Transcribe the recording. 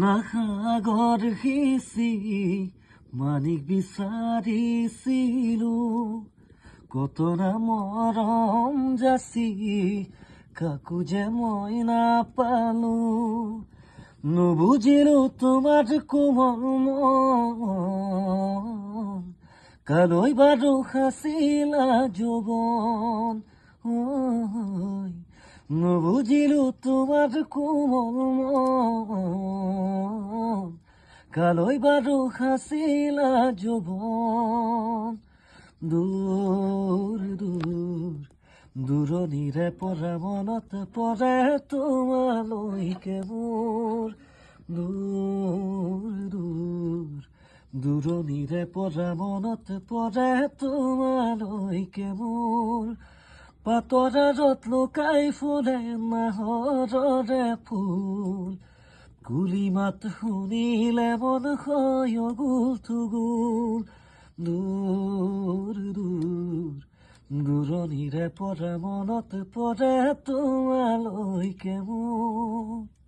নয়না সাগৰ সিঁচি মানিক বিচাৰিছিলো, কত না মৰম যাচি কাকো যে মই নাপালো। নুবুজিলো তোমাৰ কোমল মন, কালৈ বাৰু সাঁচিলা যৌৱন। নুবুজিলো তোমাৰ কোমল মন, কালৈ বাৰু সাঁচিলা যৌৱন। দূৰ দূৰ দূৰণিৰে পৰা মনত পৰে তোমালৈকে মোৰ। দূৰ দূৰ দূৰণিৰে পৰা মনত পৰে তোমালৈকে মোৰ। পাতৰ আঁৰত লুকাই ফুলে নাহৰৰে ফুল, কুলি মাত শুনিলে মন হয় অগুল থুগুল। দূৰ দূৰ দূৰণিৰে পৰা মনত পৰে তোমালৈকে মোৰ।